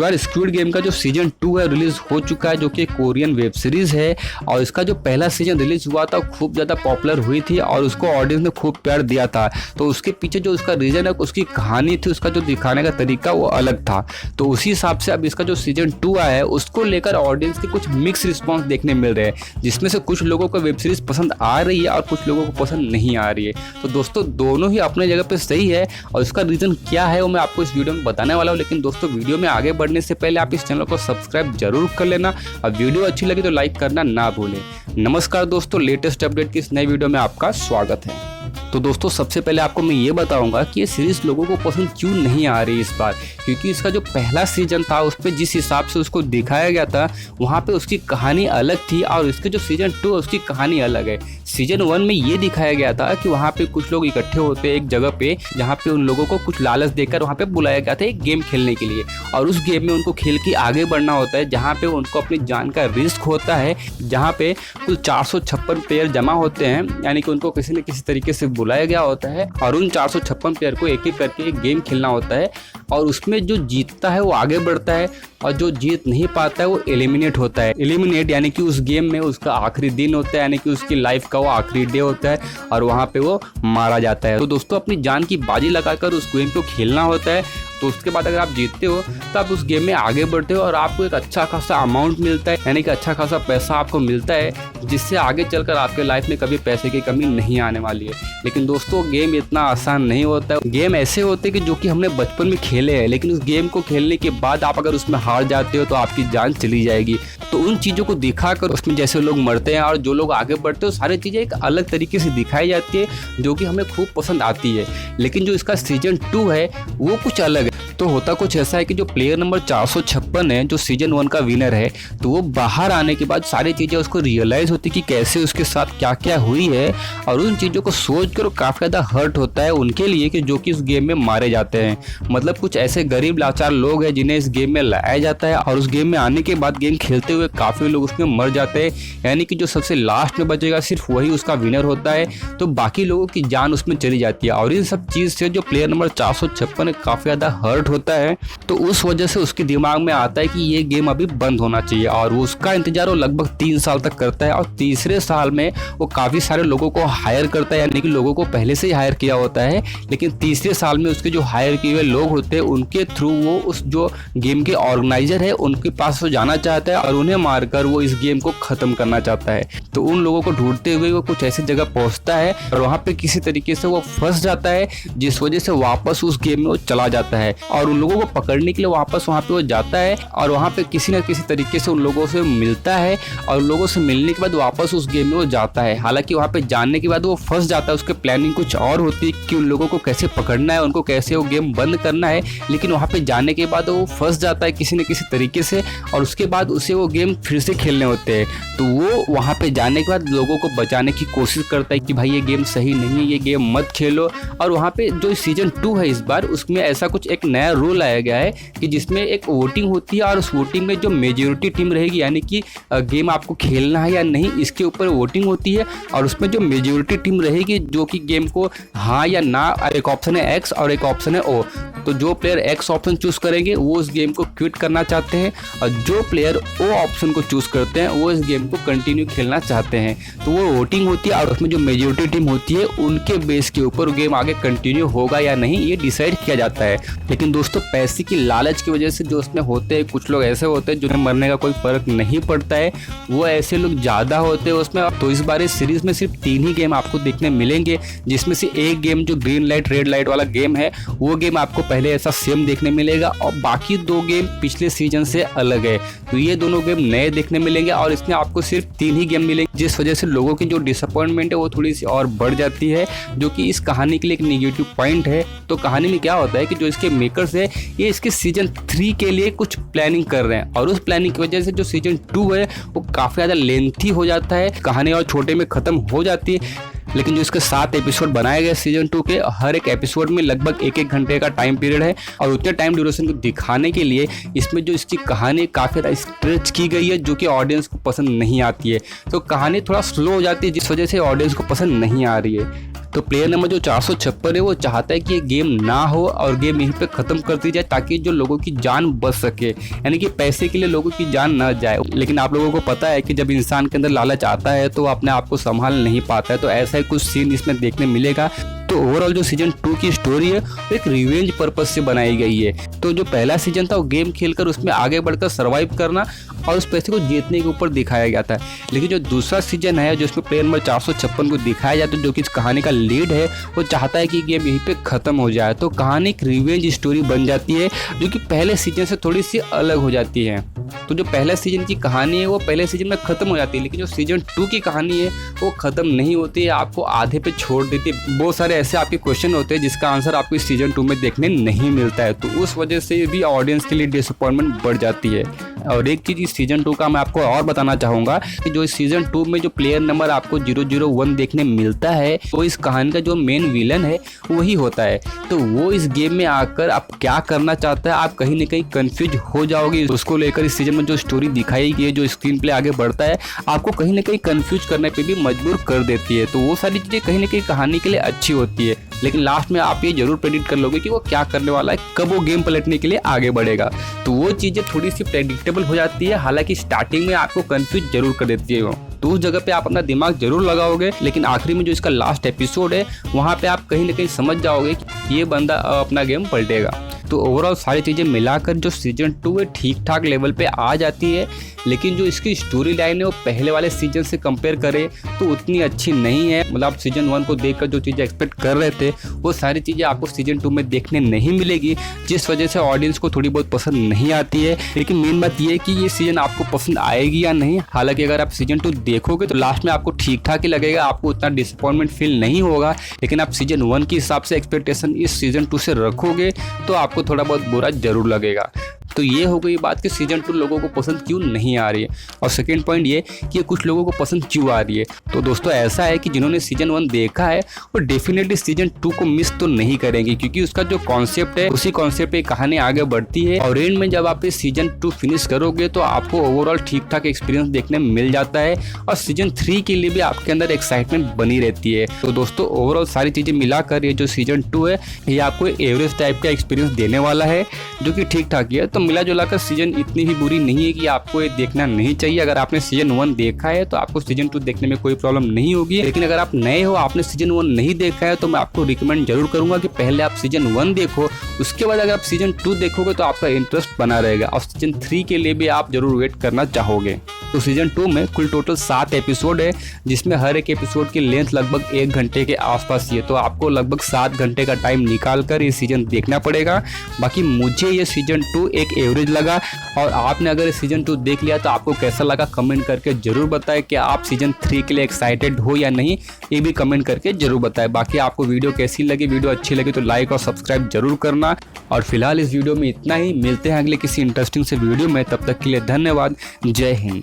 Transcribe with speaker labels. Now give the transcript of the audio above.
Speaker 1: तो यार squid game का जो सीजन 2 है रिलीज हो चुका है, जो कि कोरियन वेब सीरीज है। और इसका जो पहला सीजन रिलीज हुआ था खूब ज़्यादा पॉपुलर हुई थी और उसको ऑडियंस ने खूब प्यार दिया था। तो उसके पीछे जो उसका रीज़न है, उसकी कहानी थी, उसका जो दिखाने का तरीका वो अलग था। तो उसी हिसाब से अब इसका जो सीजन 2 आया है उसको लेकर ऑडियंस के कुछ मिक्स रिस्पॉन्स देखने मिल रहे हैं, जिसमें से कुछ लोगों को वेब सीरीज पसंद आ रही है और कुछ लोगों को पसंद नहीं आ रही है। तो दोस्तों दोनों ही अपने जगह पे सही है और इसका रीज़न क्या है वो मैं आपको इस वीडियो में बताने वाला हूँ। लेकिन दोस्तों वीडियो में आगे बढ़ने से पहले आप इस चैनल को सब्सक्राइब जरूर कर लेना और वीडियो अच्छी लगी तो लाइक करना ना भूलें। नमस्कार दोस्तों, लेटेस्ट अपडेट की इस नई वीडियो में आपका स्वागत है। तो दोस्तों सबसे पहले आपको मैं ये बताऊंगा कि ये सीरीज़ लोगों को पसंद क्यों नहीं आ रही इस बार, क्योंकि इसका जो पहला सीजन था उस पर जिस हिसाब से उसको दिखाया गया था वहाँ पे उसकी कहानी अलग थी और इसके जो सीजन 2 है उसकी कहानी अलग है। सीजन 1 में ये दिखाया गया था कि वहाँ पे कुछ लोग इकट्ठे होते हैं एक जगह पे, जहाँ पे उन लोगों को कुछ लालच देकर वहाँ पे बुलाया गया था एक गेम खेलने के लिए, और उस गेम में उनको खेल के आगे बढ़ना होता है, जहाँ पे उनको अपनी जान का रिस्क होता है, जहाँ पे कुल 456 प्लेयर जमा होते हैं, यानी कि उनको किसी न किसी तरीके से बुलाया गया होता है और उन 456 प्लेयर को एक एक करके एक गेम खेलना होता है और उसमें जो जीतता है वो आगे बढ़ता है और जो जीत नहीं पाता है वो एलिमिनेट होता है। एलिमिनेट यानी कि उस गेम में उसका आखिरी दिन होता है, यानी कि उसकी लाइफ का वो आखिरी डे होता है और वहाँ पे वो मारा जाता है। तो दोस्तों अपनी जान की बाजी लगाकर उस गेम को खेलना होता है। तो उसके बाद अगर आप जीतते हो तो आप उस गेम में आगे बढ़ते हो और आपको एक अच्छा खासा अमाउंट मिलता है, यानी कि अच्छा खासा पैसा आपको मिलता है, जिससे आगे चलकर आपके लाइफ में कभी पैसे की कमी नहीं आने वाली है। लेकिन दोस्तों गेम इतना आसान नहीं होता है। गेम ऐसे होते हैं कि जो कि हमने बचपन में खेले हैं, लेकिन उस गेम को खेलने के बाद आप अगर उसमें हार जाते हो तो आपकी जान चली जाएगी। तो उन चीज़ों को दिखाकर उसमें जैसे लोग मरते हैं और जो लोग आगे बढ़ते हैं सारी चीज़ें एक अलग तरीके से दिखाई जाती है, जो कि हमें खूब पसंद आती है। लेकिन जो इसका सीजन 2 है वो कुछ अलग है। तो होता कुछ ऐसा है कि जो प्लेयर नंबर 456 है, जो सीजन 1 का विनर है, तो वो बाहर आने के बाद सारी चीज़ें उसको रियलाइज़ होती कि कैसे उसके साथ क्या क्या हुई है, और उन चीज़ों को सोच कर काफ़ी ज़्यादा हर्ट होता है उनके लिए कि जो कि इस गेम में मारे जाते हैं। मतलब कुछ ऐसे गरीब लाचार लोग हैं जिन्हें इस गेम में लाया जाता है और उस गेम में आने के बाद गेम खेलते हुए काफ़ी लोग उसमें मर जाते हैं, यानी कि जो सबसे लास्ट में बचेगा सिर्फ वही उसका विनर होता है। तो बाकी लोगों की जान उसमें चली जाती है और इन सब चीज़ से जो प्लेयर नंबर 456 है काफ़ी ज़्यादा हर्ट होता है। तो उस वजह से उसके दिमाग में आता है कि ये गेम अभी बंद होना चाहिए और वो उसका इंतजार वो लगभग 3 साल तक करता है। और तीसरे साल में वो काफ़ी सारे लोगों को हायर करता है, यानी कि लोगों को पहले से ही हायर किया होता है, लेकिन तीसरे साल में उसके जो हायर किए हुए लोग होते हैं उनके थ्रू वो उस जो गेम के ऑर्गेनाइजर है उनके पास वो जाना चाहता है और उन्हें मारकर वो इस गेम को ख़त्म करना चाहता है। तो उन लोगों को ढूंढते हुए वो कुछ ऐसी जगह पहुंचता है और वहाँ पे किसी तरीके से वो फंस जाता है, जिस वजह से वापस उस गेम में वो चला जाता है और उन लोगों को पकड़ने के लिए वापस वहाँ पे वो जाता है और वहाँ पे किसी न किसी तरीके से उन लोगों से मिलता है और उन लोगों से मिलने के बाद वापस उस गेम में वो जाता है। हालांकि वहाँ पे जाने के बाद वो फंस जाता है, उसके प्लानिंग कुछ और होती है कि उन लोगों को कैसे पकड़ना है, उनको कैसे वो गेम बंद करना है, लेकिन वहाँ पे जाने के बाद वो फंस जाता है किसी न किसी तरीके से और उसके बाद उसे वो गेम फिर से खेलने होते हैं। तो वो वहाँ पे जाने के बाद लोगों को बचाने की कोशिश करता है कि भाई ये गेम सही नहीं है, ये गेम मत खेलो। और वहाँ पे जो सीजन 2 है इस बार उसमें ऐसा कुछ एक नया रूल आया गया है कि जिसमें एक वोटिंग होती है और उस वोटिंग में जो मेजॉरिटी टीम रहेगी, यानी कि गेम आपको खेलना है या नहीं इसके ऊपर वोटिंग होती है और उसमें जो मेजॉरिटी टीम रहेगी जो कि गेम को हाँ या ना, एक ऑप्शन है एक्स और एक ऑप्शन है ओ। तो जो प्लेयर एक्स ऑप्शन चूज करेंगे वो उस गेम को क्विट करना चाहते हैं और जो प्लेयर ओ ऑप्शन को चूज करते हैं वो इस गेम को कंटिन्यू खेलना चाहते हैं। तो वो वोटिंग होती है और उसमें जो मेजॉरिटी टीम होती है उनके बेस के ऊपर गेम आगे कंटिन्यू होगा या नहीं ये डिसाइड किया जाता है। लेकिन दोस्तों पैसे की लालच की वजह से जो उसमें होते हैं, कुछ लोग ऐसे होते हैं जिन्हें मरने का कोई फर्क नहीं पड़ता है, वो ऐसे लोग ज़्यादा होते हैं उसमें। तो इस बार इस सीरीज़ में सिर्फ 3 ही गेम आपको देखने मिलेंगे, जिसमें से एक गेम जो ग्रीन लाइट रेड लाइट वाला गेम है वो गेम आपको पहले ऐसा सेम देखने मिलेगा और बाकी 2 गेम पिछले सीजन से अलग है। तो ये दोनों गेम नए देखने मिलेंगे और इसमें आपको सिर्फ 3 ही गेम मिलेंगे, जिस वजह से लोगों की जो डिसअपॉइंटमेंट है वो थोड़ी सी और बढ़ जाती है, जो कि इस कहानी के लिए एक नेगेटिव पॉइंट है। तो कहानी में क्या होता है कि जो इसके मेकर्स है ये इसके सीजन 3 के लिए कुछ प्लानिंग कर रहे हैं और उस प्लानिंग की वजह से जो सीजन 2 है वो काफ़ी ज़्यादा लेंथी हो जाता है, कहानी और छोटे में ख़त्म हो जाती है। लेकिन जो इसके 7 एपिसोड बनाए गए सीजन 2 के, हर एक एपिसोड में लगभग 1-1 घंटे का टाइम पीरियड है और उतने टाइम ड्यूरेशन को दिखाने के लिए इसमें जो इसकी कहानी काफ़ी ज़्यादा स्ट्रेच की गई है, जो कि ऑडियंस को पसंद नहीं आती है। तो कहानी थोड़ा स्लो हो जाती है, जिस वजह से ऑडियंस को पसंद नहीं आ रही है। तो प्लेयर नंबर जो 456 है वो चाहता है कि ये गेम ना हो और गेम यहीं पे ख़त्म कर दी जाए ताकि जो लोगों की जान बच सके, यानी कि पैसे के लिए लोगों की जान ना जाए। लेकिन आप लोगों को पता है कि जब इंसान के अंदर लालच आता है तो वो अपने आप को संभाल नहीं पाता है। तो ऐसा ही कुछ सीन इसमें देखने मिलेगा। तो ओवरऑल जो सीजन 2 की स्टोरी है वो एक रिवेंज पर्पस से बनाई गई है। तो जो पहला सीजन था वो गेम खेलकर उसमें आगे बढ़कर सर्वाइव करना और उस पैसे को जीतने के ऊपर दिखाया गया था। लेकिन जो दूसरा सीजन है जो इसमें प्लेयर नंबर 456 को दिखाया जाता है, जो कि इस कहानी का लीड है, वो चाहता है कि गेम यहीं पे ख़त्म हो जाए। तो कहानी एक रिवेंज स्टोरी बन जाती है जो कि पहले सीजन से थोड़ी सी अलग हो जाती है। तो जो पहले सीजन की कहानी है वो पहले सीजन में ख़त्म हो जाती है, लेकिन जो सीजन 2 की कहानी है वो ख़त्म नहीं होती है, आपको आधे पे छोड़ देती है। बहुत सारे ऐसे आपके क्वेश्चन होते हैं जिसका आंसर आपको इस सीजन 2 में देखने नहीं मिलता है, तो उस वजह से भी ऑडियंस के लिए डिसअपॉइंटमेंट बढ़ जाती है। और एक चीज़ इस सीजन 2 का मैं आपको और बताना चाहूँगा कि जो इस सीजन 2 में जो प्लेयर नंबर आपको 001 देखने मिलता है वो इस कहानी का जो मेन विलन है वही होता है। तो वो इस गेम में आकर आप क्या करना चाहता है आप कहीं ना कहीं कंफ्यूज हो जाओगे। उसको लेकर इस सीजन में जो स्टोरी दिखाई गई है, जो स्क्रीन प्ले आगे बढ़ता है, आपको कहीं ना कहीं कंफ्यूज करने पे भी मजबूर कर देती है। तो वो सारी चीज़ें कहीं ना कहीं कहानी के लिए अच्छी होती है, लेकिन लास्ट में आप ये जरूर प्रेडिक्ट कर लोगे कि वो क्या करने वाला है, कब वो गेम पलटने के लिए आगे बढ़ेगा। तो वो चीज़ें थोड़ी सी प्रेडिक्टेबल हो जाती है, हालांकि स्टार्टिंग में आपको कंफ्यूज जरूर कर देती है वो। तो उस जगह पे आप अपना दिमाग जरूर लगाओगे, लेकिन आखिरी में जो इसका लास्ट एपिसोड है वहाँ पे आप कहीं ना कहीं समझ जाओगे कि ये बंदा अपना गेम पलटेगा। तो ओवरऑल सारी चीज़ें मिलाकर जो सीजन 2 है ठीक ठाक लेवल पे आ जाती है, लेकिन जो इसकी स्टोरी लाइन है वो पहले वाले सीजन से कंपेयर करें तो उतनी अच्छी नहीं है। मतलब सीजन 1 को देखकर जो चीज़ें एक्सपेक्ट कर रहे थे वो सारी चीज़ें आपको सीजन 2 में देखने नहीं मिलेगी, जिस वजह से ऑडियंस को थोड़ी बहुत पसंद नहीं आती है। लेकिन मेन बात ये है कि ये सीजन आपको पसंद आएगी या नहीं। हालांकि अगर आप सीजन 2 देखोगे तो लास्ट में आपको ठीक ठाक ही लगेगा, आपको उतना डिसअपॉइंटमेंट फील नहीं होगा। लेकिन आप सीजन 1 के हिसाब से एक्सपेक्टेशन इस सीजन 2 से रखोगे तो आपको थोड़ा बहुत बुरा जरूर लगेगा। तो ये हो गई बात कि सीजन 2 लोगों को पसंद क्यों नहीं आ रही है। और सेकेंड पॉइंट ये कि ये कुछ लोगों को पसंद क्यों आ रही है। तो दोस्तों ऐसा है कि जिन्होंने सीजन 1 देखा है वो डेफिनेटली सीजन 2 को मिस तो नहीं करेंगे, क्योंकि उसका जो कॉन्सेप्ट है उसी कॉन्सेप्ट पे कहानी आगे बढ़ती है। और एंड में जब आप इस सीजन 2 फिनिश करोगे तो आपको ओवरऑल ठीक ठाक एक्सपीरियंस देखने मिल जाता है और सीजन 3 के लिए भी आपके अंदर एक्साइटमेंट बनी रहती है। तो दोस्तों ओवरऑल सारी चीज़ें मिलाकर ये जो सीजन 2 है ये आपको एवरेज टाइप का एक्सपीरियंस देने वाला है, जो कि ठीक ठाक ही है। तो मिला जुला कर सीजन इतनी भी बुरी नहीं है कि आपको ये देखना नहीं चाहिए। अगर आपने सीजन 1 देखा है तो आपको सीजन 2 देखने में कोई प्रॉब्लम नहीं होगी। लेकिन अगर आप नए हो, आपने सीजन 1 नहीं देखा है, तो मैं आपको रिकमेंड जरूर करूंगा कि पहले आप सीजन 1 देखो, उसके बाद अगर आप सीजन 2 देखोगे तो आपका इंटरेस्ट बना रहेगा और सीजन 3 के लिए भी आप जरूर वेट करना चाहोगे। तो सीजन 2 में कुल टोटल 7 एपिसोड है, जिसमें हर एक एपिसोड की लेंथ लगभग 1 घंटे के आसपास ही है। तो आपको लगभग 7 घंटे का टाइम निकाल कर ये सीजन देखना पड़ेगा। बाकी मुझे ये सीजन 2 एक एवरेज लगा। और आपने अगर सीजन 2 देख लिया तो आपको कैसा लगा कमेंट करके जरूर बताएं कि आप सीजन 3 के लिए एक्साइटेड हो या नहीं, ये भी कमेंट करके जरूर बताएं। बाकी आपको वीडियो कैसी लगी, वीडियो अच्छी लगी तो लाइक और सब्सक्राइब जरूर करना। और फिलहाल इस वीडियो में इतना ही, मिलते हैं अगले किसी इंटरेस्टिंग से वीडियो में, तब तक के लिए धन्यवाद। जय हिंद।